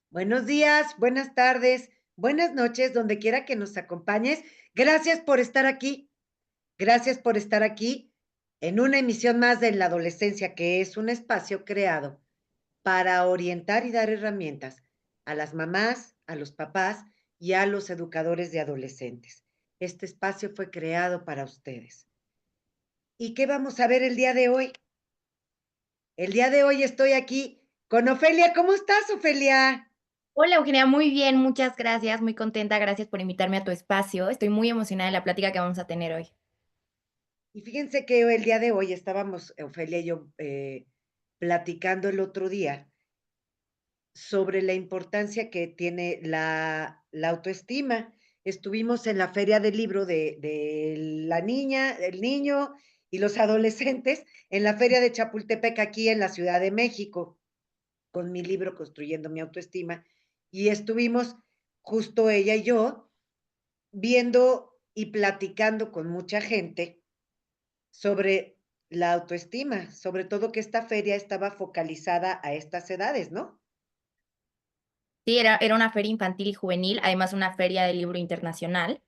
Buenos días, buenas tardes, buenas noches, donde quiera que nos acompañes. Gracias por estar aquí. Gracias por estar aquí en una emisión más de La Adolescencia, que es un espacio creado para orientar y dar herramientas a las mamás, a los papás y a los educadores de adolescentes. Este espacio fue creado para ustedes. ¿Y qué vamos a ver el día de hoy? El día de hoy estoy aquí con Ofelia. ¿Cómo estás, Ofelia? Hola Eugenia, muy bien, muchas gracias, muy contenta, gracias por invitarme a tu espacio. Estoy muy emocionada de la plática que vamos a tener hoy. Y fíjense que el día de hoy estábamos, Ofelia y yo, platicando el otro día sobre la importancia que tiene la autoestima. Estuvimos en la feria del libro de la niña, el niño y los adolescentes en la feria de Chapultepec, aquí en la Ciudad de México, con mi libro Construyendo mi autoestima. Y estuvimos justo ella y yo viendo y platicando con mucha gente sobre la autoestima, sobre todo que esta feria estaba focalizada a estas edades, ¿no? Sí, era una feria infantil y juvenil, además una feria del libro internacional.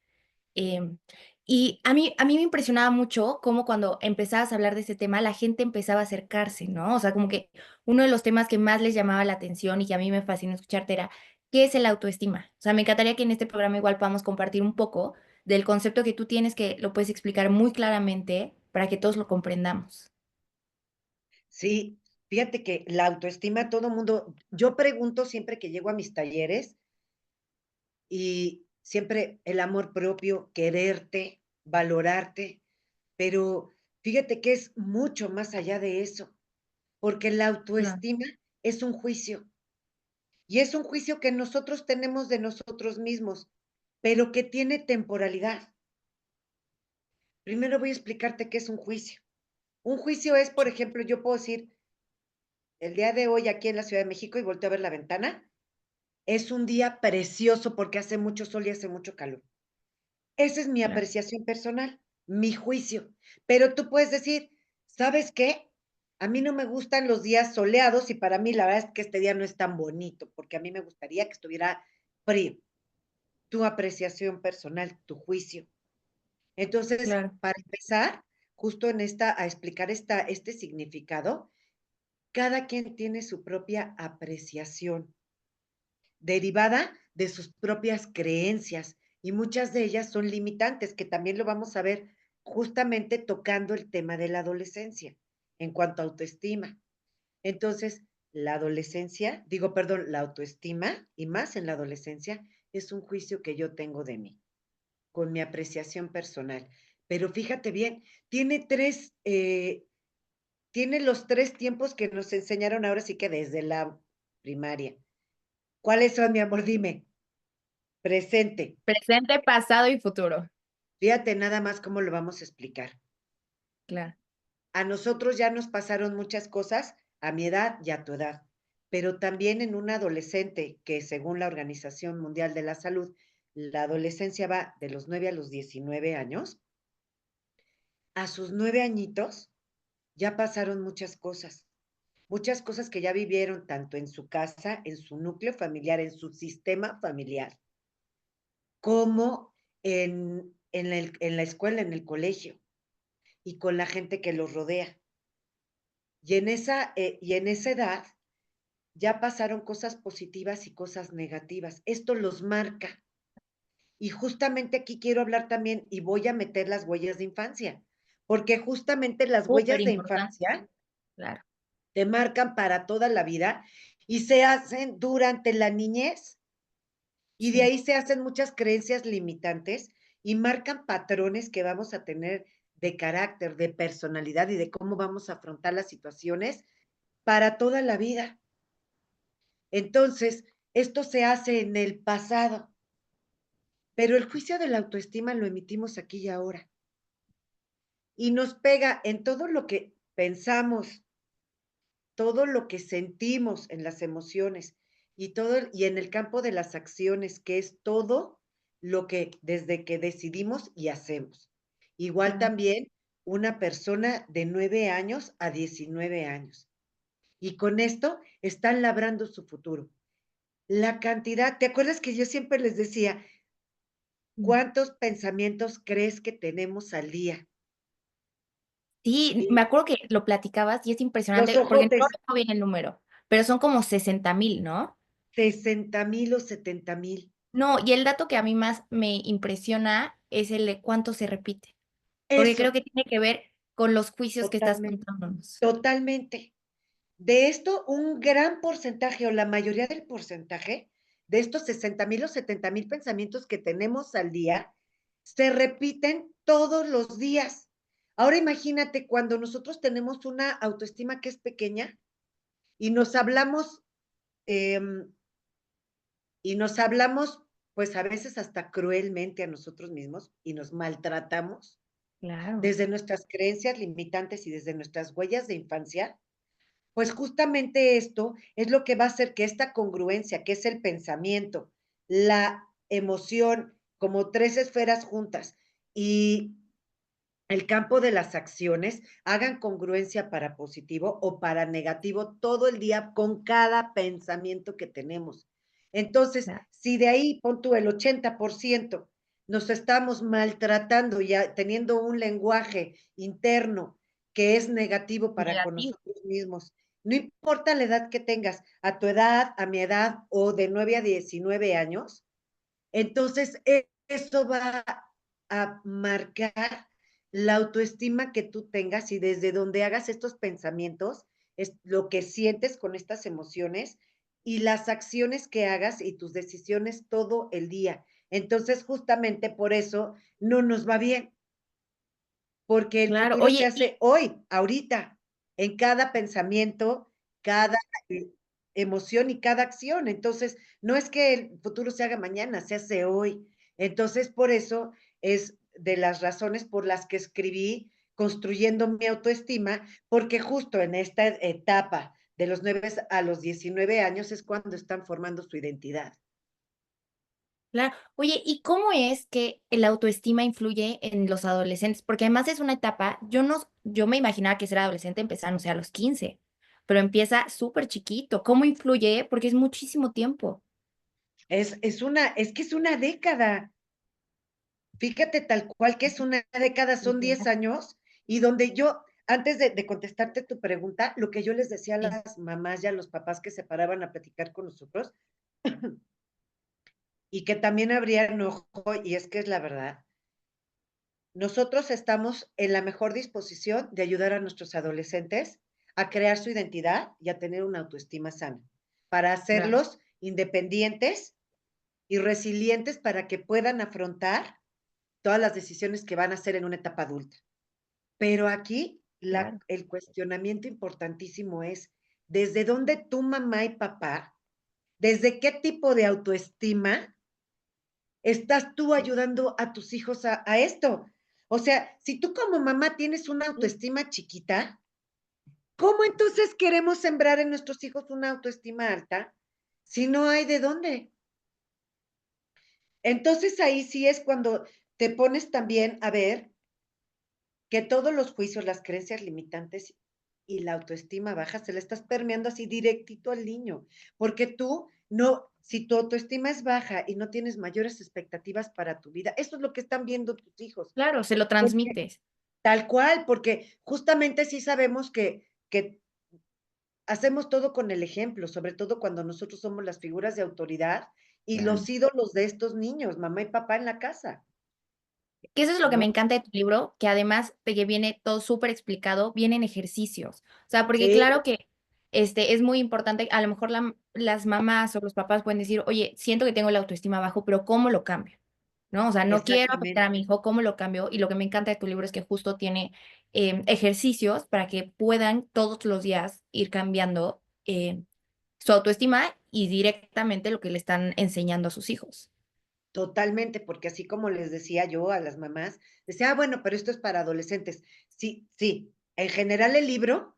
em, y a mí me impresionaba mucho cómo cuando empezabas a hablar de ese tema, la gente empezaba a acercarse, ¿no? O sea, como que uno de los temas que más les llamaba la atención y que a mí me fascinó escucharte era, ¿qué es el autoestima? O sea, me encantaría que en este programa igual podamos compartir un poco del concepto que tú tienes, que lo puedes explicar muy claramente para que todos lo comprendamos. Sí, fíjate que la autoestima, todo mundo, yo pregunto siempre que llego a mis talleres y siempre el amor propio, quererte, valorarte, pero fíjate que es mucho más allá de eso, porque la Claro. autoestima es un juicio y es un juicio que nosotros tenemos de nosotros mismos, pero que tiene temporalidad. Primero voy a explicarte qué es un juicio. Un juicio es, por ejemplo, yo puedo decir, el día de hoy aquí en la Ciudad de México y volteo a ver la ventana, es un día precioso porque hace mucho sol y hace mucho calor. Esa es mi Claro. apreciación personal, mi juicio. Pero tú puedes decir, ¿sabes qué? A mí no me gustan los días soleados y para mí la verdad es que este día no es tan bonito, porque a mí me gustaría que estuviera frío. Tu apreciación personal, tu juicio. Entonces, Claro. para empezar, justo en esta, a explicar este significado, cada quien tiene su propia apreciación, derivada de sus propias creencias, y muchas de ellas son limitantes, que también lo vamos a ver justamente tocando el tema de la adolescencia, en cuanto a autoestima. Entonces, la adolescencia, digo, perdón, la autoestima, y más en la adolescencia, es un juicio que yo tengo de mí, con mi apreciación personal. Pero fíjate bien, tiene tiene los 3 tiempos que nos enseñaron ahora sí que desde la primaria. ¿Cuáles son, mi amor? Dime. Presente. Presente, pasado y futuro. Fíjate nada más cómo lo vamos a explicar. Claro. A nosotros ya nos pasaron muchas cosas a mi edad y a tu edad, pero también en un adolescente que, según la Organización Mundial de la Salud, la adolescencia va de los 9 a los 19 años. A sus 9 añitos ya pasaron muchas cosas que ya vivieron tanto en su casa, en su núcleo familiar, en su sistema familiar, como en la escuela, en el colegio y con la gente que los rodea. Y en esa edad ya pasaron cosas positivas y cosas negativas. Esto los marca. Y justamente aquí quiero hablar también y voy a meter las huellas de infancia, porque justamente las Súper huellas de importante. infancia Claro. te marcan para toda la vida y se hacen durante la niñez. Y de Sí. ahí se hacen muchas creencias limitantes y marcan patrones que vamos a tener de carácter, de personalidad y de cómo vamos a afrontar las situaciones para toda la vida. Entonces, esto se hace en el pasado, pero el juicio de la autoestima lo emitimos aquí y ahora y nos pega en todo lo que pensamos, todo lo que sentimos en las emociones y en el campo de las acciones, que es todo lo que desde que decidimos y hacemos. Igual Claro. también una persona de 9 años a 19 años. Y con esto están labrando su futuro. la cantidad, ¿te acuerdas que yo siempre les decía, Mm. cuántos pensamientos crees que tenemos al día? Sí, me Y acuerdo que lo platicabas y es los impresionante, porque no ojotes, recuerdo bien el número, pero son como 60,000, ¿no? 60,000 o 70,000. No, y el dato que a mí más me impresiona es el de cuánto se repite, porque creo Eso, que tiene que ver con los juicios que estás totalmente, contándonos. totalmente. De esto, un gran porcentaje, o la mayoría del porcentaje, de estos 60,000 o 70,000 pensamientos que tenemos al día, se repiten todos los días. Ahora imagínate cuando nosotros tenemos una autoestima que es pequeña y nos hablamos, em, y nos hablamos, pues a veces hasta cruelmente a nosotros mismos y nos maltratamos Claro, desde nuestras creencias limitantes y desde nuestras huellas de infancia. Pues justamente esto es lo que va a hacer que esta congruencia, que es el pensamiento, la emoción, como tres esferas juntas, y el campo de las acciones, hagan congruencia para positivo o para negativo todo el día con cada pensamiento que tenemos. Entonces, claro, si de ahí pon tú el 80% nos estamos maltratando, ya teniendo un lenguaje interno que es negativo para con negativo, nosotros mismos, no importa la edad que tengas, a tu edad, a mi edad o de 9 a 19 años, entonces eso va a marcar la autoestima que tú tengas y desde donde hagas estos pensamientos, es lo que sientes con estas emociones y las acciones que hagas y tus decisiones todo el día. Entonces, justamente por eso no nos va bien, porque el claro. futuro se Oye, y hace hoy, ahorita, en cada pensamiento, cada eh, emoción y cada acción. Entonces, no es que el futuro se haga mañana, se hace hoy. Entonces, por eso es de las razones por las que escribí Construyendo mi autoestima, porque justo en esta etapa de los 9 a los 19 años es cuando están formando su identidad. claro. Oye, ¿y cómo es que el autoestima influye en los adolescentes? Porque además es una etapa, yo me imaginaba que ser adolescente empezaba, no sé, a los 15, pero empieza súper chiquito. ¿Cómo influye? Porque es muchísimo tiempo. Es que es una década. Fíjate tal cual que es una década, son 10 Literal. años, y donde yo, antes de contestarte tu pregunta, lo que yo les decía a Sí, las mamás y a los papás que se paraban a platicar con nosotros, y que también abrían ojo, y es que es la verdad, nosotros estamos en la mejor disposición de ayudar a nuestros adolescentes a crear su identidad y a tener una autoestima sana, para claro, hacerlos independientes y resilientes para que puedan afrontar todas las decisiones que van a hacer en una etapa adulta. Pero aquí claro. el cuestionamiento importantísimo es, ¿desde dónde tu mamá y papá, desde qué tipo de autoestima estás tú ayudando a tus hijos a esto? O sea, si tú como mamá tienes una Sí, autoestima chiquita, ¿cómo entonces queremos sembrar en nuestros hijos una autoestima alta si no hay de dónde? Entonces ahí sí es cuando te pones también a ver que todos los juicios, las creencias limitantes y la autoestima baja se le estás permeando así directito al niño, porque tú no, si tu autoestima es baja y no tienes mayores expectativas para tu vida, eso es lo que están viendo tus hijos, claro, se lo porque transmites. tal cual, porque justamente sí sabemos que hacemos todo con el ejemplo, sobre todo cuando nosotros somos las figuras de autoridad y Claro. los ídolos de estos niños, mamá y papá en la casa, Que eso es lo que me ¿no? encanta de tu libro, que además de que viene todo súper explicado, vienen ejercicios. O sea, porque Sí, claro que, es muy importante, a lo mejor las mamás o los papás pueden decir: "Oye, siento que tengo la autoestima bajo, pero, ¿cómo lo cambio?", ¿no? O sea, no quiero afectar a exactamente. mi hijo, ¿cómo lo cambio? Y lo que me encanta de tu libro es que justo tiene, ejercicios para que puedan todos los días ir cambiando, su autoestima y directamente lo que le están enseñando a sus hijos. Totalmente, porque así como les decía yo a las mamás, decía: "Ah, bueno, pero esto es para adolescentes". Sí, sí, en general el libro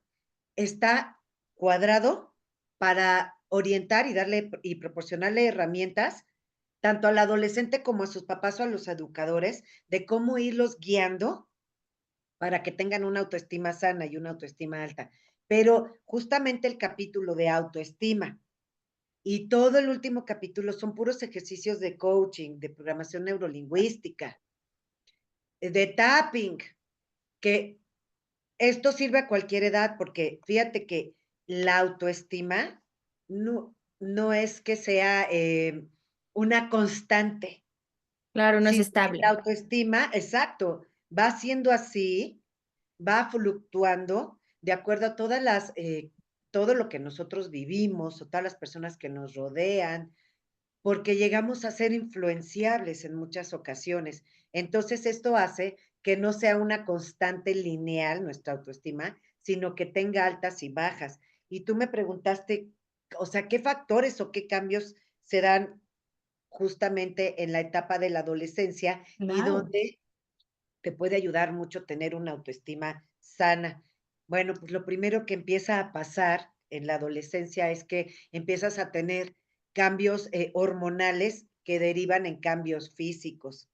está cuadrado para orientar y darle y proporcionarle herramientas tanto al adolescente como a sus papás o a los educadores de cómo irlos guiando para que tengan una autoestima sana y una autoestima alta. Pero justamente el capítulo de autoestima y todo el último capítulo son puros ejercicios de coaching, de programación neurolingüística, de tapping, que esto sirve a cualquier edad, porque fíjate que la autoestima no es que sea una constante, Claro, no es sino que la estable. autoestima, exacto, va siendo así, va fluctuando de acuerdo a todo lo que nosotros vivimos o todas las personas que nos rodean, porque llegamos a ser influenciables en muchas ocasiones. Entonces, esto hace que no sea una constante lineal nuestra autoestima, sino que tenga altas y bajas. Y tú me preguntaste, o sea, ¿qué factores o qué cambios se dan justamente en la etapa de la adolescencia y Claro. dónde te puede ayudar mucho tener una autoestima sana? Bueno, pues lo primero que empieza a pasar en la adolescencia es que empiezas a tener cambios hormonales que derivan en cambios físicos.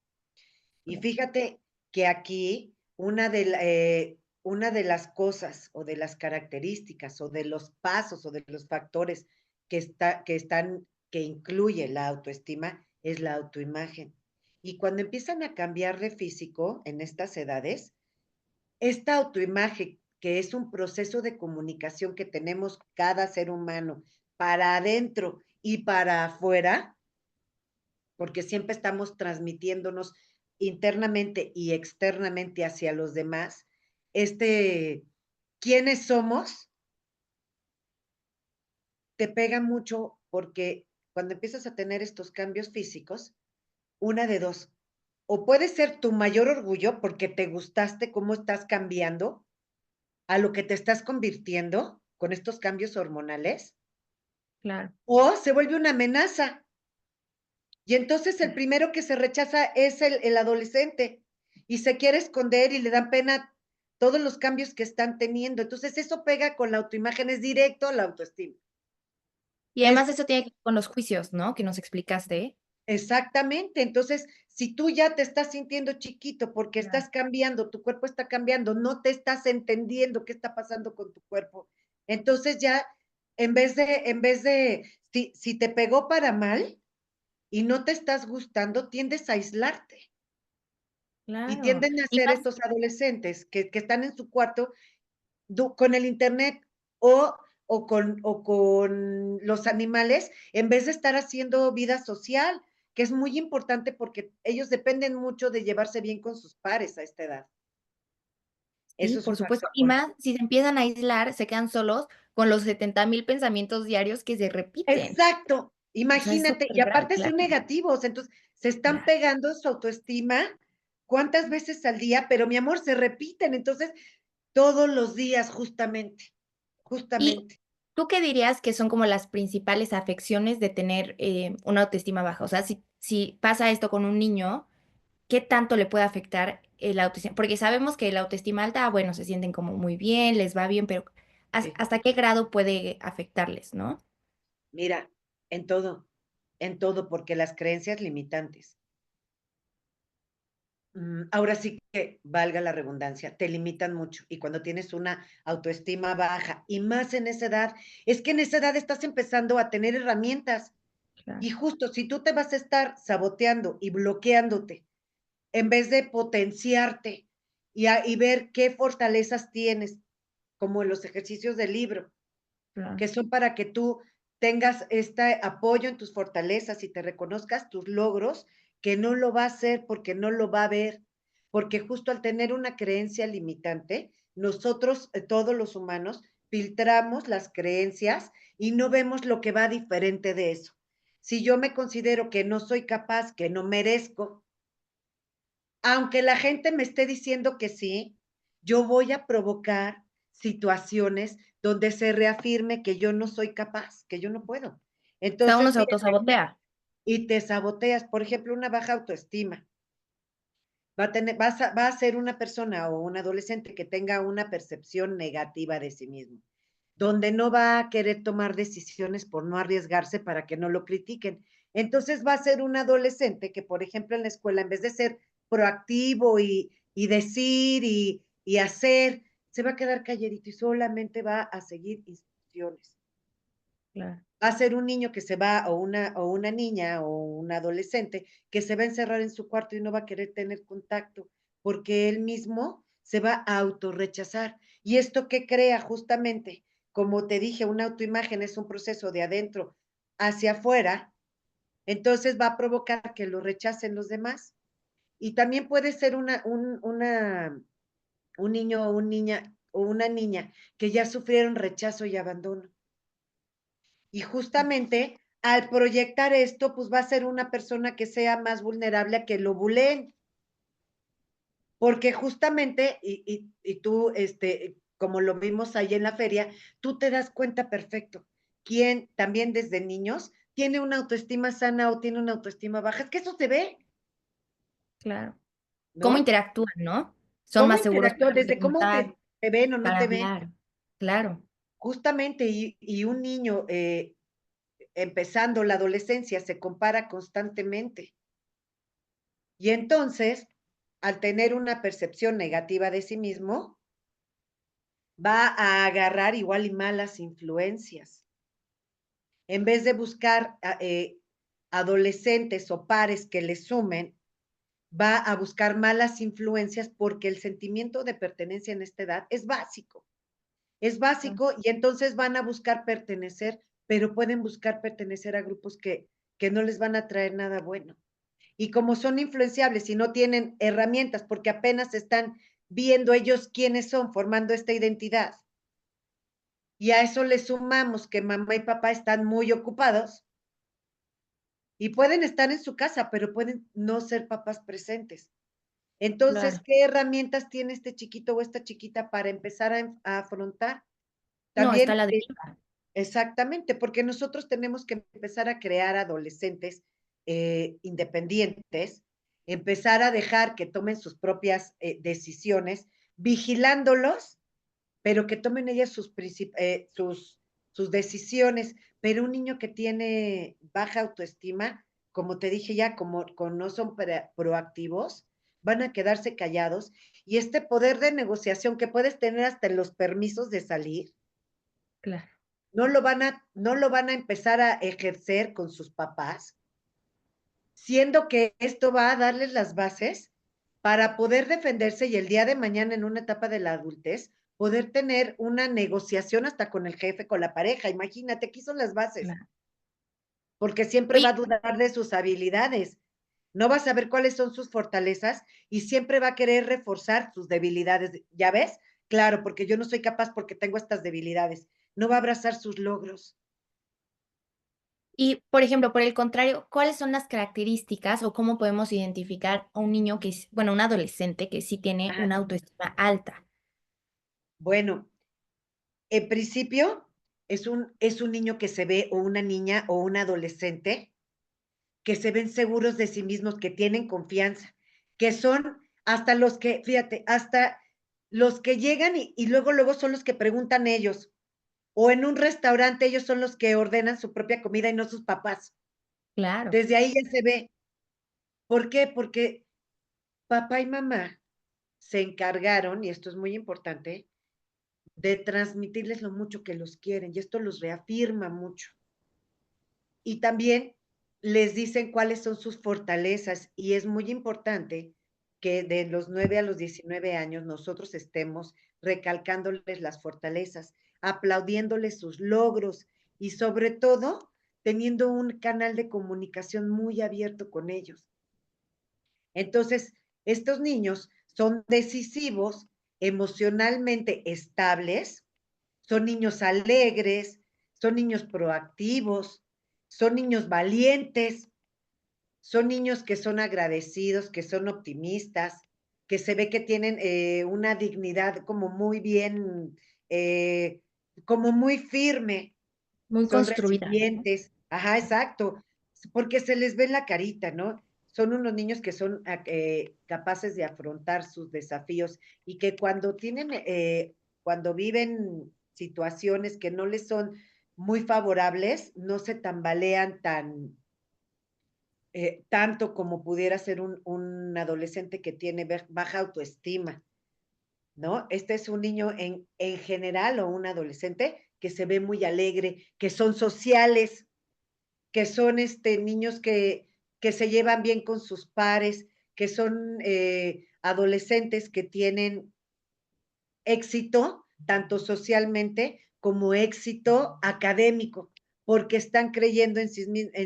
Y fíjate que aquí una de las cosas o de las características o de los pasos o de los factores que incluye la autoestima es la autoimagen. Y cuando empiezan a cambiar de físico en estas edades, esta autoimagen, que es un proceso de comunicación que tenemos cada ser humano para adentro y para afuera, porque siempre estamos transmitiéndonos internamente y externamente hacia los demás, este, quiénes somos, te pega mucho porque cuando empiezas a tener estos cambios físicos, una de dos, o puede ser tu mayor orgullo porque te gustaste cómo estás cambiando a lo que te estás convirtiendo con estos cambios hormonales, Claro. o se vuelve una amenaza. Y entonces el primero que se rechaza es el adolescente y se quiere esconder y le dan pena todos los cambios que están teniendo. Entonces eso pega con la autoimagen, es directo a la autoestima. Y Es además eso tiene que ver con los juicios, ¿no? Que nos explicaste. exactamente. Entonces, si tú ya te estás sintiendo chiquito porque Claro. estás cambiando, tu cuerpo está cambiando, no te estás entendiendo qué está pasando con tu cuerpo. Entonces ya, si te pegó para mal y no te estás gustando, tiendes a aislarte. Y Claro. tienden a Y ser más estos adolescentes que están en su cuarto con el internet o, o con los animales, en vez de estar haciendo vida social, que es muy importante porque ellos dependen mucho de llevarse bien con sus pares a esta edad. sí, Eso es por un supuesto. factor Y muy más importante. si se empiezan a aislar, se quedan solos con los 70,000 pensamientos diarios que se repiten. Exacto, O sea, es imagínate, y supergrave, aparte son claro, negativos, entonces se están claro. pegando su autoestima cuántas veces al día, pero mi amor, se repiten, entonces todos los días justamente, ¿Y justamente. tú qué dirías que son como las principales afecciones de tener, una autoestima baja? O sea, si pasa esto con un niño, ¿qué tanto le puede afectar el autoestima? Porque sabemos que la autoestima alta, bueno, se sienten como muy bien, les va bien, pero Sí. ¿hasta qué grado puede afectarles, no? Mira, en todo, porque las creencias limitantes, ahora sí que valga la redundancia, te limitan mucho. Y cuando tienes una autoestima baja, y más en esa edad, es que en esa edad estás empezando a tener herramientas. Claro, Y justo si tú te vas a estar saboteando y bloqueándote, en vez de potenciarte y ver qué fortalezas tienes, como en los ejercicios del libro, claro, que son para que tú tengas este apoyo en tus fortalezas y te reconozcas tus logros, que no lo va a hacer porque no lo va a ver, porque justo al tener una creencia limitante, nosotros, todos los humanos, filtramos las creencias y no vemos lo que va diferente de eso. Si yo me considero que no soy capaz, que no merezco, aunque la gente me esté diciendo que sí, yo voy a provocar situaciones donde se reafirme que yo no soy capaz, que yo no puedo. o sea, uno Entonces, se fíjate, autosabotea. y te saboteas, por ejemplo, una baja autoestima. Va a ser una persona o un adolescente que tenga una percepción negativa de sí mismo, donde no va a querer tomar decisiones por no arriesgarse para que no lo critiquen. Entonces va a ser un adolescente que, por ejemplo, en la escuela, en vez de ser proactivo y decir y hacer, se va a quedar calladito y solamente va a seguir instrucciones. claro, Va a ser un niño que se va, o una niña, o un adolescente, que se va a encerrar en su cuarto y no va a querer tener contacto, porque él mismo se va a autorrechazar. ¿Y esto qué crea? Justamente, como te dije, una autoimagen es un proceso de adentro hacia afuera, entonces va a provocar que lo rechacen los demás. Y también puede ser un niño o una niña que ya sufrieron rechazo y abandono. Y justamente al proyectar esto, pues va a ser una persona que sea más vulnerable a que lo buleen, porque justamente, y tú, como lo vimos ahí en la feria, tú te das cuenta perfecto, quién también desde niños tiene una autoestima sana o tiene una autoestima baja, es que eso se ve, claro. ¿Cómo ¿no? interactúan, no? Son ¿Cómo más seguros interactúa? para Desde cómo preguntar, te ven o no para te ven. hablar. Claro, Justamente, y un niño empezando la adolescencia se compara constantemente. Y entonces, al tener una percepción negativa de sí mismo, va a agarrar igual y malas influencias. En vez de buscar adolescentes o pares que le sumen, va a buscar malas influencias porque el sentimiento de pertenencia en esta edad es básico. Es ah, básico y entonces van a buscar pertenecer, pero pueden buscar pertenecer a grupos que no les van a traer nada bueno. Y como son influenciables y no tienen herramientas porque apenas están viendo ellos quiénes son, formando esta identidad, y a eso le sumamos que mamá y papá están muy ocupados y pueden estar en su casa, pero pueden no ser papás presentes. Entonces, claro. ¿qué herramientas tiene este chiquito o esta chiquita para empezar a afrontar? No, está a También, la deriva. exactamente, porque nosotros tenemos que empezar a crear adolescentes independientes, empezar a dejar que tomen sus propias decisiones, vigilándolos, pero que tomen ellas sus decisiones. Pero un niño que tiene baja autoestima, como te dije ya, como no son proactivos, van a quedarse callados y este poder de negociación que puedes tener hasta en los permisos de salir, Claro. no lo van a empezar a ejercer con sus papás, siendo que esto va a darles las bases para poder defenderse y el día de mañana en una etapa de la adultez poder tener una negociación hasta con el jefe, con la pareja. Imagínate, aquí son las bases, Claro. porque siempre Oye, va a dudar de sus habilidades. No va a saber cuáles son sus fortalezas y siempre va a querer reforzar sus debilidades. ¿Ya ves? Claro, porque yo no soy capaz porque tengo estas debilidades. No va a abrazar sus logros. y, por ejemplo, por el contrario, ¿cuáles son las características o cómo podemos identificar a un niño que es, bueno, un adolescente que sí tiene Ajá. una autoestima alta? Bueno, en principio, es un niño que se ve, o una niña, o un adolescente, que se ven seguros de sí mismos, que tienen confianza, que son hasta los que, fíjate, hasta los que llegan y luego son los que preguntan ellos, o en un restaurante ellos son los que ordenan su propia comida y no sus papás. Claro, Desde ahí ya se ve. ¿Por qué? Porque papá y mamá se encargaron, y esto es muy importante, de transmitirles lo mucho que los quieren, y esto los reafirma mucho. Y también les dicen cuáles son sus fortalezas y es muy importante que de los 9 a los 19 años nosotros estemos recalcándoles las fortalezas, aplaudiéndoles sus logros y sobre todo teniendo un canal de comunicación muy abierto con ellos. Entonces, estos niños son decisivos, emocionalmente estables, son niños alegres, son niños proactivos, son niños valientes, son niños que son agradecidos, que son optimistas, que se ve que tienen una dignidad como muy bien, eh, como muy firme, muy son construida, ¿no? resilientes, ajá, exacto, porque se les ve en la carita, ¿no? Son unos niños que son capaces de afrontar sus desafíos y que cuando viven situaciones que no les son muy favorables, no se tambalean tanto como pudiera ser un adolescente que tiene baja autoestima, ¿no? Este es un niño en general o un adolescente que se ve muy alegre, que son sociales, que son niños que se llevan bien con sus pares, que son adolescentes que tienen éxito, tanto socialmente como éxito académico, porque están creyendo en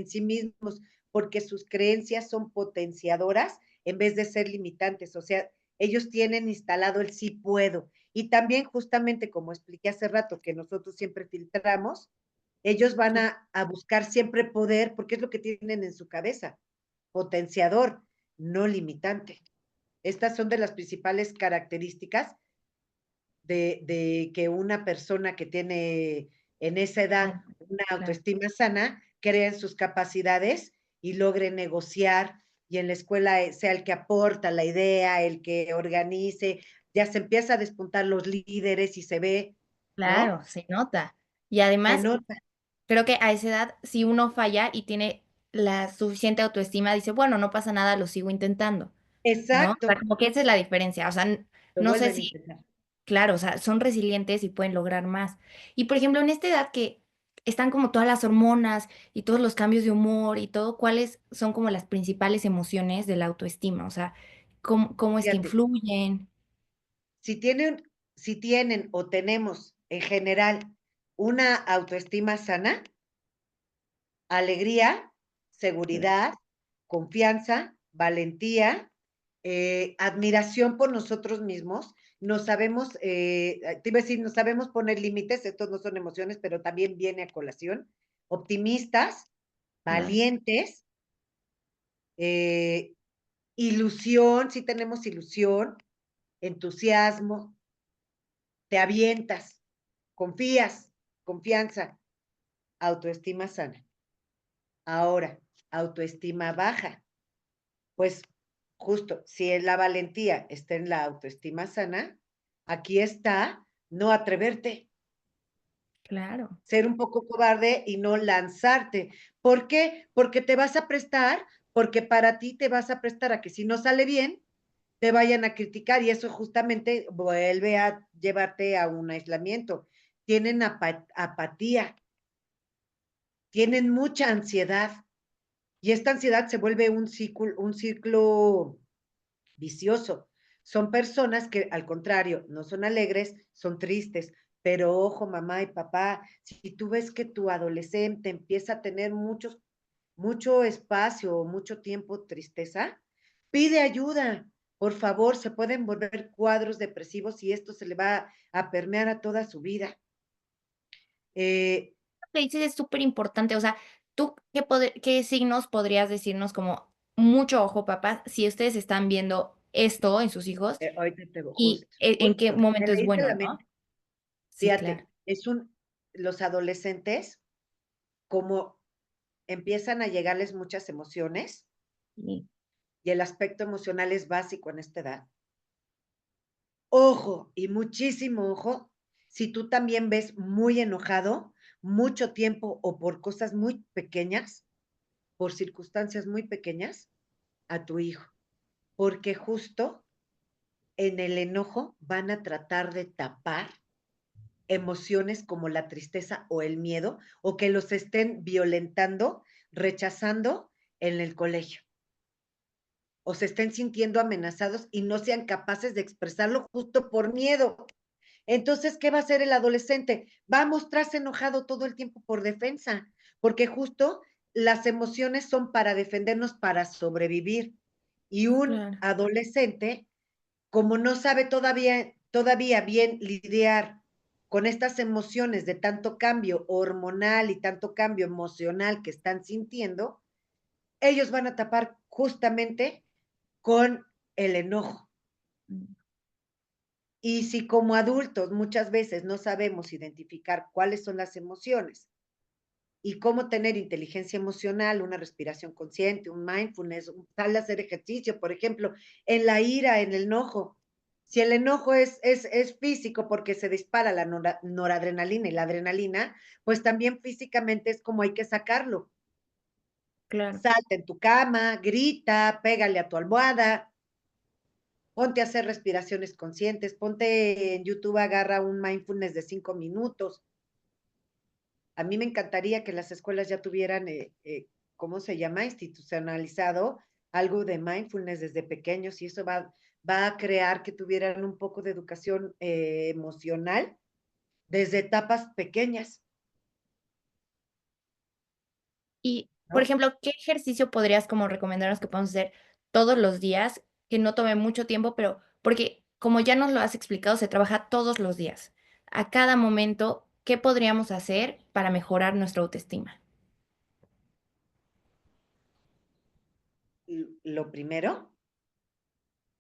sí mismos, porque sus creencias son potenciadoras en vez de ser limitantes. O sea, ellos tienen instalado el sí puedo. Y también, justamente como expliqué hace rato, que nosotros siempre filtramos, ellos van a buscar siempre poder, porque es lo que tienen en su cabeza, potenciador, no limitante. Estas son de las principales características de que una persona que tiene en esa edad Ah, una claro. autoestima sana crea en sus capacidades y logre negociar y en la escuela sea el que aporta la idea, el que organice, ya se empieza a despuntar los líderes y se ve, ¿no? Claro, se nota. Y Se además, nota. creo que a esa edad, si uno falla y tiene la suficiente autoestima, dice, bueno, no pasa nada, lo sigo intentando, ¿no? O sea, Exacto. como que esa es la diferencia. O sea, Lo no sé vuelven a si, intentar. claro, o sea, son resilientes y pueden lograr más. Y por ejemplo, en esta edad que están como todas las hormonas y todos los cambios de humor y todo, ¿cuáles son como las principales emociones de la autoestima? O sea, ¿cómo es que Fíjate, influyen? si tienen, si tienen o tenemos en general una autoestima sana, alegría, seguridad, confianza, valentía, admiración por nosotros mismos. Nos sabemos, te iba a decir, nos sabemos poner límites, estos no son emociones, pero también viene a colación. Optimistas, Claro, valientes, eh, ilusión, sí tenemos ilusión, entusiasmo, te avientas, confías, confianza, autoestima sana. Ahora, autoestima baja. Pues justo, si la valentía está en la autoestima sana, aquí está no atreverte, claro, ser un poco cobarde y no lanzarte. ¿Por qué? Porque te vas a prestar, porque para ti te vas a prestar a que si no sale bien, te vayan a criticar y eso justamente vuelve a llevarte a un aislamiento. Tienen apatía, tienen mucha ansiedad y esta ansiedad se vuelve un ciclo vicioso. Son personas que, al contrario, no son alegres, son tristes. Pero ojo, mamá y papá, si tú ves que tu adolescente empieza a tener mucho espacio o mucho tiempo tristeza, pide ayuda. Por favor, se pueden volver cuadros depresivos y esto se le va a permear a toda su vida. Eh, que dices es súper importante, o sea, ¿tú qué signos podrías decirnos como mucho ojo, papás, si ustedes están viendo esto en sus hijos ahorita te y justo, en qué justo, me momento es leíste bueno, la ¿no? mente. Sí, claro. Fíjate, los adolescentes, como empiezan a llegarles muchas emociones Sí, y el aspecto emocional es básico en esta edad. Ojo, y muchísimo ojo, si tú también ves muy enojado mucho tiempo o por cosas muy pequeñas, por circunstancias muy pequeñas, a tu hijo, porque justo en el enojo van a tratar de tapar emociones como la tristeza o el miedo, o que los estén violentando, rechazando en el colegio. O se estén sintiendo amenazados y no sean capaces de expresarlo justo por miedo. Entonces, ¿qué va a hacer el adolescente? Va a mostrarse enojado todo el tiempo por defensa, porque justo las emociones son para defendernos, para sobrevivir. Y un claro. adolescente, como no sabe todavía bien lidiar con estas emociones de tanto cambio hormonal y tanto cambio emocional que están sintiendo, ellos van a tapar justamente con el enojo. Mm, Y si como adultos muchas veces no sabemos identificar cuáles son las emociones y cómo tener inteligencia emocional, una respiración consciente, un mindfulness, tal hacer ejercicio, por ejemplo, en la ira, en el enojo. Si el enojo es físico porque se dispara la noradrenalina y la adrenalina, pues también físicamente es como hay que sacarlo. claro. Salta en tu cama, grita, pégale a tu almohada, ponte a hacer respiraciones conscientes, ponte en YouTube, agarra un mindfulness de 5 minutos, A mí me encantaría que las escuelas ya tuvieran, ¿cómo se llama? Institucionalizado algo de mindfulness desde pequeños y eso va a crear que tuvieran un poco de educación emocional desde etapas pequeñas, Y, por ¿no? ejemplo, ¿qué ejercicio podrías como recomendarnos que podamos hacer todos los días, que no tome mucho tiempo, pero porque como ya nos lo has explicado, se trabaja todos los días. A cada momento, ¿qué podríamos hacer para mejorar nuestra autoestima? Lo primero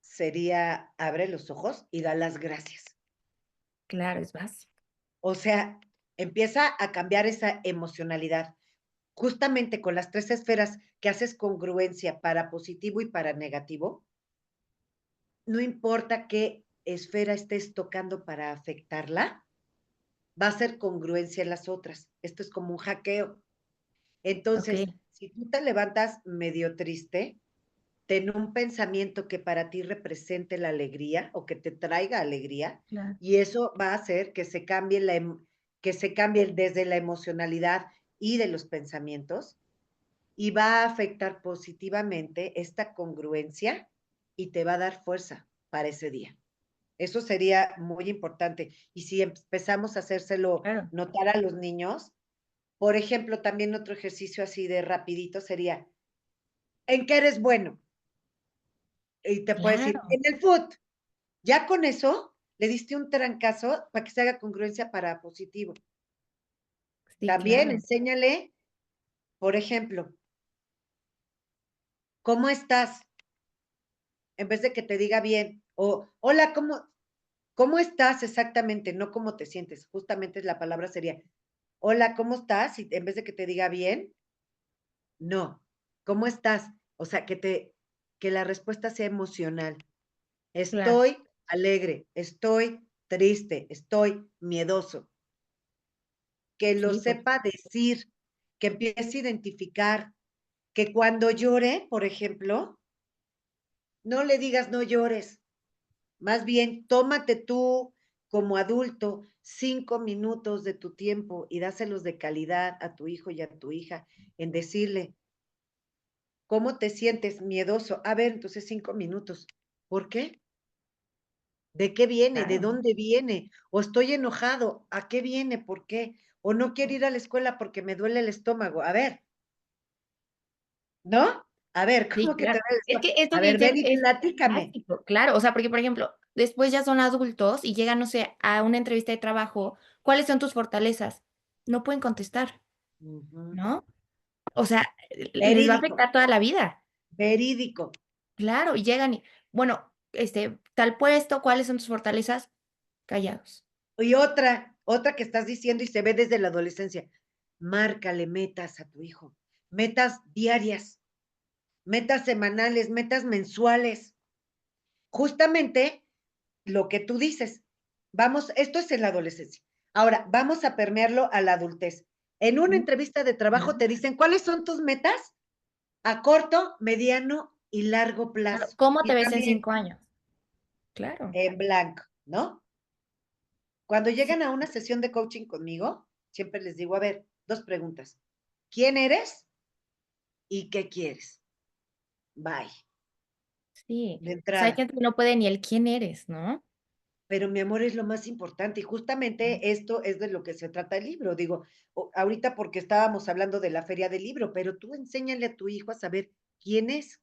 sería abre los ojos y da las gracias. Claro, es básico. O sea, empieza a cambiar esa emocionalidad. Justamente con las tres esferas que haces congruencia para positivo y para negativo, no importa qué esfera estés tocando para afectarla, va a ser congruencia en las otras. Esto es como un hackeo. Entonces, Okey, si tú te levantas medio triste, ten un pensamiento que para ti represente la alegría o que te traiga alegría claro. y eso va a hacer que se cambie que se cambie desde la emocionalidad y de los pensamientos y va a afectar positivamente esta congruencia y te va a dar fuerza para ese día. Eso sería muy importante. Y si empezamos a hacérselo Claro, notar a los niños, por ejemplo, también otro ejercicio así de rapidito sería, ¿en qué eres bueno? Y te puede decir, claro. en el foot. Ya con eso le diste un trancazo para que se haga congruencia para positivo. Sí, También claro. enséñale, por ejemplo, ¿cómo estás? En vez de que te diga bien, o hola, ¿cómo estás exactamente? No cómo te sientes. Justamente la palabra sería, hola, ¿cómo estás? Y en vez de que te diga bien, no, ¿cómo estás? O sea, que la respuesta sea emocional. Claro. Estoy alegre, estoy triste, estoy miedoso. Que lo Sí, por sepa decir, que empiece a identificar, que cuando llore, por ejemplo, no le digas no llores, más bien tómate tú como adulto 5 minutos de tu tiempo y dáselos de calidad a tu hijo y a tu hija en decirle, ¿cómo te sientes miedoso? A ver, entonces 5 minutos. ¿Por qué? ¿De qué viene? ¿De claro. dónde viene? O estoy enojado. ¿A qué viene? ¿Por qué? O no quiero ir a la escuela porque me duele el estómago. A ver, ¿no? A ver, Sí, ¿cómo que te claro. duele el Es estómago? que esto A que ver, dices ven y es platícame. básico, claro, o sea, porque, por ejemplo, después ya son adultos y llegan, no sé, a una entrevista de trabajo, ¿cuáles son tus fortalezas? No pueden contestar, Ujú. ¿no? O sea, les va a Verídico, afectar toda la vida. verídico. Claro, y llegan y, bueno, tal puesto, ¿cuáles son tus fortalezas? Callados. Y otra que estás diciendo y se ve desde la adolescencia. Márcale metas a tu hijo, metas diarias, metas semanales, metas mensuales. Justamente lo que tú dices. Vamos, esto es en la adolescencia. Ahora, vamos a permearlo a la adultez. En una Mm, entrevista de trabajo claro, te dicen, ¿cuáles son tus metas? A corto, mediano y largo claro. plazo. ¿Cómo te Y ves en también 5 años? Claro. en blanco, ¿no? Cuando Sí, llegan a una sesión de coaching conmigo, siempre les digo, a ver, dos preguntas. ¿Quién eres y qué quieres? Bye. sí. De O sea, hay entrada. gente que no puede ni el quién eres, ¿no? Pero mi amor es lo más importante y justamente esto es de lo que se trata el libro. Digo, ahorita porque estábamos hablando de la feria del libro, pero tú enséñale a tu hijo a saber quién es.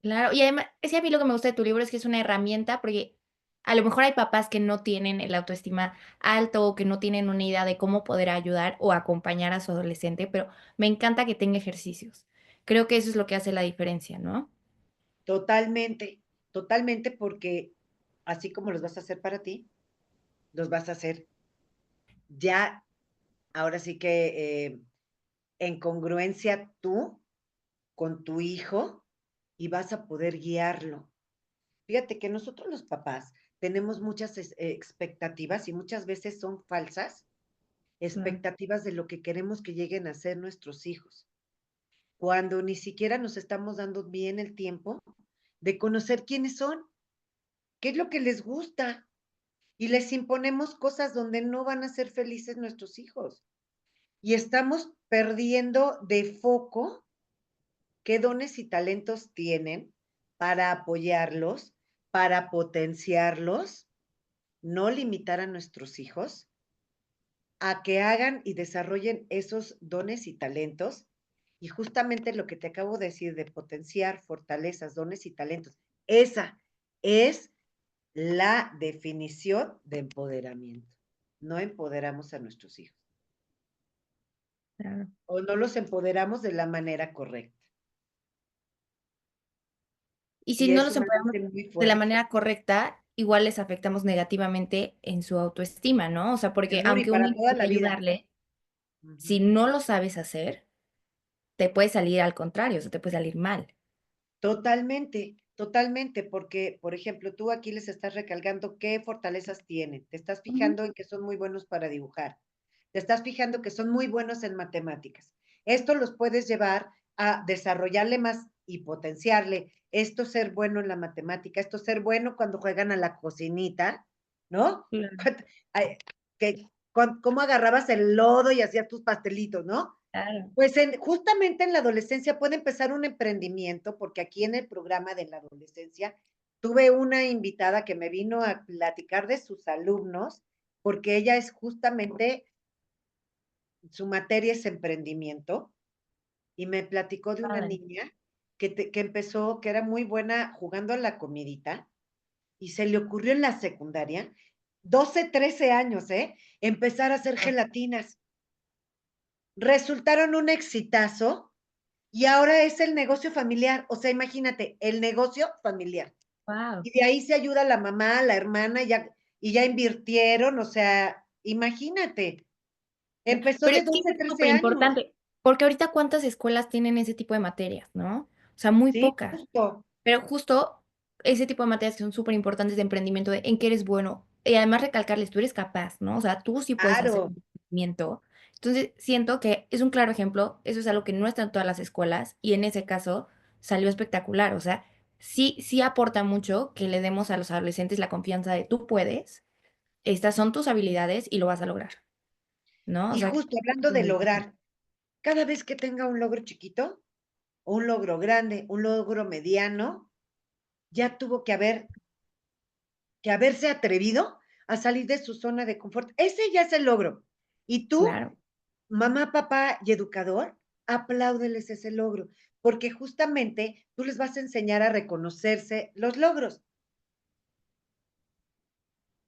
Claro, y además, es que a mí lo que me gusta de tu libro es que es una herramienta, porque a lo mejor hay papás que no tienen el autoestima alto o que no tienen una idea de cómo poder ayudar o acompañar a su adolescente, pero me encanta que tenga ejercicios. Creo que eso es lo que hace la diferencia, ¿no? Totalmente, totalmente, porque así como los vas a hacer para ti, los vas a hacer ya, ahora sí que en congruencia tú con tu hijo y vas a poder guiarlo. Fíjate que nosotros los papás tenemos muchas expectativas y muchas veces son falsas Claro. expectativas de lo que queremos que lleguen a ser nuestros hijos, cuando ni siquiera nos estamos dando bien el tiempo de conocer quiénes son, qué es lo que les gusta. y les imponemos cosas donde no van a ser felices nuestros hijos. Y estamos perdiendo de foco qué dones y talentos tienen para apoyarlos, para potenciarlos, no limitar a nuestros hijos a que hagan y desarrollen esos dones y talentos. Y justamente lo que te acabo de decir de potenciar fortalezas, dones y talentos, esa es la definición de empoderamiento. No empoderamos a nuestros hijos Claro. o no los empoderamos de la manera correcta. Y si Y no es los empoderamos sumamente muy de la fuerte. manera correcta, igual les afectamos negativamente en su autoestima, ¿no? O sea, Mi porque amor, y aunque uno para toda intenta la vida. ayudarle, si Ujú. no lo sabes hacer, te puede salir al contrario, o sea, te puede salir mal. Totalmente, totalmente, porque, por ejemplo, tú aquí les estás recalcando qué fortalezas tienen, te estás Ujú. fijando en que son muy buenos para dibujar, te estás fijando que son muy buenos en matemáticas. Esto los puedes llevar a desarrollarle más y potenciarle esto ser bueno en la matemática, esto ser bueno cuando juegan a la cocinita, ¿no? Claro, Ay, que, cómo agarrabas el lodo y hacías tus pastelitos, ¿no? claro. Pues justamente en la adolescencia puede empezar un emprendimiento, porque aquí en el programa de la adolescencia tuve una invitada que me vino a platicar de sus alumnos, porque ella es justamente, su materia es emprendimiento, y me platicó de una Padre. niña que empezó, que era muy buena jugando a la comidita, y se le ocurrió en la secundaria, 12, 13 años, empezar a hacer gelatinas. Resultaron un exitazo. Y ahora es el negocio familiar, o sea, imagínate, el negocio familiar. Wow. Y de ahí se ayuda la mamá, la hermana, y ya invirtieron, o sea, imagínate, empezó Pero de es que 12, eso es 13 súper años. importante, porque ahorita cuántas escuelas tienen ese tipo de materias, ¿no? O sea, muy Sí, pocas. justo, Pero justo ese tipo de materias que son súper importantes de emprendimiento, de en qué eres bueno, y además recalcarles, tú eres capaz, ¿no? O sea, tú sí puedes hacer claro. un emprendimiento. Entonces, siento que es un claro ejemplo, eso es algo que no está en todas las escuelas, y en ese caso salió espectacular, o sea, sí, sí aporta mucho que le demos a los adolescentes la confianza de tú puedes, estas son tus habilidades y lo vas a lograr, ¿no? O Y sea, justo hablando de lograr, cada vez que tenga un logro chiquito, o un logro grande, un logro mediano, ya tuvo que haberse atrevido a salir de su zona de confort. Ese ya es el logro. Y tú, claro. mamá, papá y educador, apláudeles ese logro, porque justamente tú les vas a enseñar a reconocerse los logros.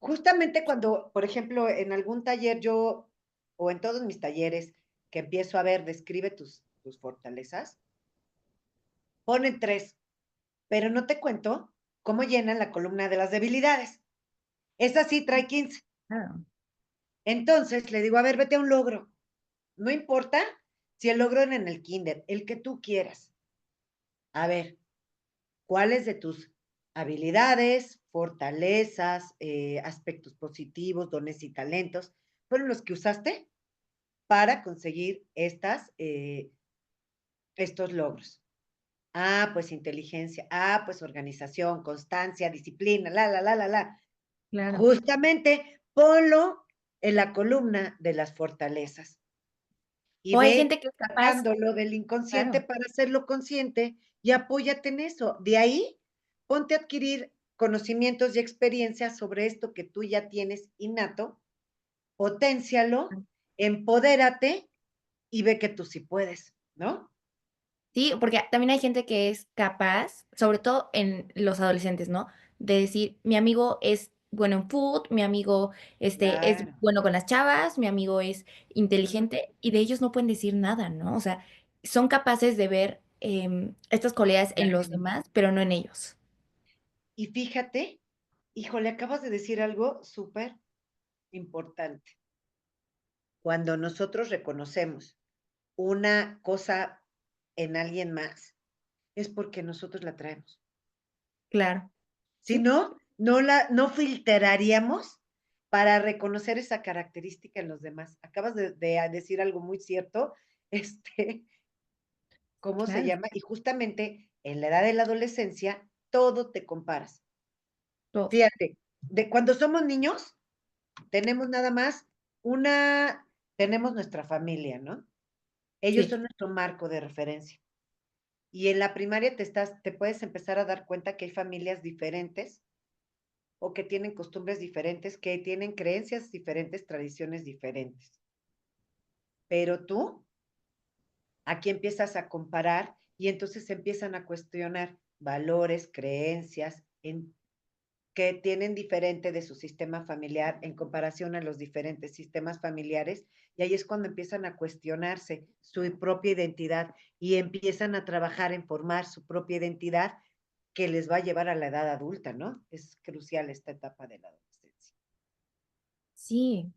Justamente cuando, por ejemplo, en algún taller yo, o en todos mis talleres, que empiezo a ver, describe tus fortalezas, ponen tres, pero no te cuento cómo llenan la columna de las debilidades. Esa sí trae 15. Claro. Entonces le digo, a ver, vete a un logro. No importa si el logro en el kinder, el que tú quieras. A ver, ¿cuáles de tus habilidades, fortalezas, aspectos positivos, dones y talentos fueron los que usaste para conseguir estos logros? Ah, pues inteligencia. Ah, pues organización, constancia, disciplina, la. Claro. Justamente ponlo en la columna de las fortalezas y O hay ve gente que es capaz, sacándolo del inconsciente claro. para hacerlo consciente y apóyate en eso. De ahí, ponte a adquirir conocimientos y experiencias sobre esto que tú ya tienes innato, poténcialo, empodérate y ve que tú sí puedes, ¿no? Sí, porque también hay gente que es capaz, sobre todo en los adolescentes, ¿no? De decir, mi amigo es bueno en food, mi amigo, es Claro. bueno con las chavas, mi amigo es Ujú. inteligente, y de ellos no pueden decir nada, ¿no? O sea, son capaces de ver, estas cualidades La en los gente. demás, pero no en ellos. Y fíjate, híjole, acabas de decir algo súper importante. Cuando nosotros reconocemos una cosa en alguien más, es porque nosotros la traemos. Claro. Si Sí, no, no filtraríamos para reconocer esa característica en los demás. Acabas de decir algo muy cierto, este, ¿cómo se claro, llama? Y justamente en la edad de la adolescencia, todo te comparas. todo. Fíjate, de cuando somos niños, tenemos nada más tenemos nuestra familia, ¿no? Ellos Sí. son nuestro marco de referencia. Y en la primaria te puedes empezar a dar cuenta que hay familias diferentes o que tienen costumbres diferentes, que tienen creencias diferentes, tradiciones diferentes. Pero tú aquí empiezas a comparar y entonces empiezan a cuestionar valores, creencias que tienen diferente de su sistema familiar en comparación a los diferentes sistemas familiares, y ahí es cuando empiezan a cuestionarse su propia identidad y empiezan a trabajar en formar su propia identidad que les va a llevar a la edad adulta, ¿no? Es crucial esta etapa de la adolescencia. Sí,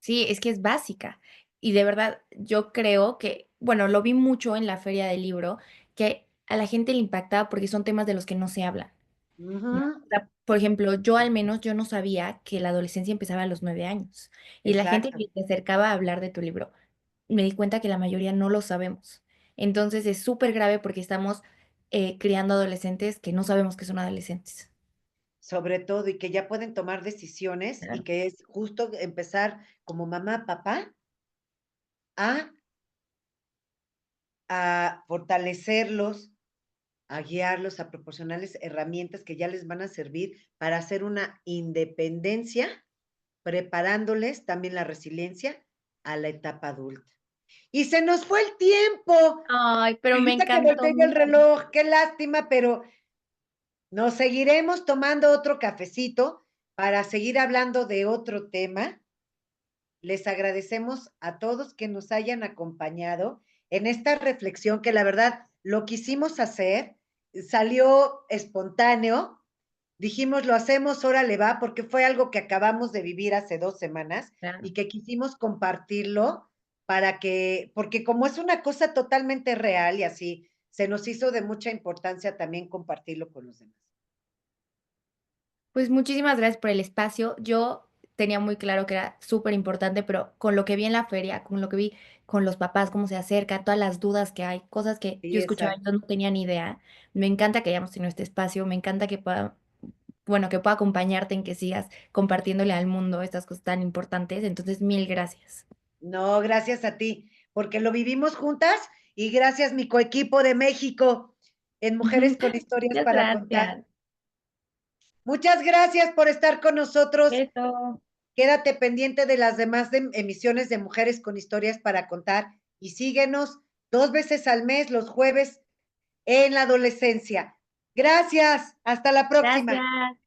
sí, es que es básica. Y de verdad, yo creo que, bueno, lo vi mucho en la feria del libro, que a la gente le impactaba porque son temas de los que no se hablan, ¿no? Ujú, O sea, por ejemplo, yo al menos, yo no sabía que la adolescencia empezaba a los 9 años. Y la gente exacto. que se acercaba a hablar de tu libro, me di cuenta que la mayoría no lo sabemos. Entonces es súper grave porque estamos criando adolescentes que no sabemos que son adolescentes. Sobre todo, y que ya pueden tomar decisiones y Claro. que es justo empezar como mamá, papá, a, a fortalecerlos, a guiarlos, a proporcionarles herramientas que ya les van a servir para hacer una independencia, preparándoles también la resiliencia a la etapa adulta. Y se nos fue el tiempo. Ay, pero me Ahorita que encantó volteé yo el mucho. reloj, qué lástima, pero nos seguiremos tomando otro cafecito para seguir hablando de otro tema. Les agradecemos a todos que nos hayan acompañado en esta reflexión que la verdad lo quisimos hacer, salió espontáneo, dijimos lo hacemos, ahora le va, porque fue algo que acabamos de vivir hace 2 semanas Claro. y que quisimos compartirlo porque como es una cosa totalmente real y así, se nos hizo de mucha importancia también compartirlo con los demás. Pues muchísimas gracias por el espacio. Yo tenía muy claro que era súper importante, pero con lo que vi en la feria, con lo que vi con los papás, cómo se acerca, todas las dudas que hay, cosas que yo Sí, escuchaba y yo exacto. no tenía ni idea. Me encanta que hayamos tenido este espacio, me encanta que pueda, bueno, que pueda acompañarte en que sigas compartiéndole al mundo estas cosas tan importantes. Entonces, mil gracias. No, gracias a ti, porque lo vivimos juntas y gracias mi coequipo de México en Mujeres con Historias Muchas para Contar. gracias. Muchas gracias por estar con nosotros. Beso. Quédate pendiente de las demás emisiones de Mujeres con Historias para Contar y síguenos 2 veces al mes, los jueves, en la adolescencia. Gracias. Hasta la próxima. Gracias.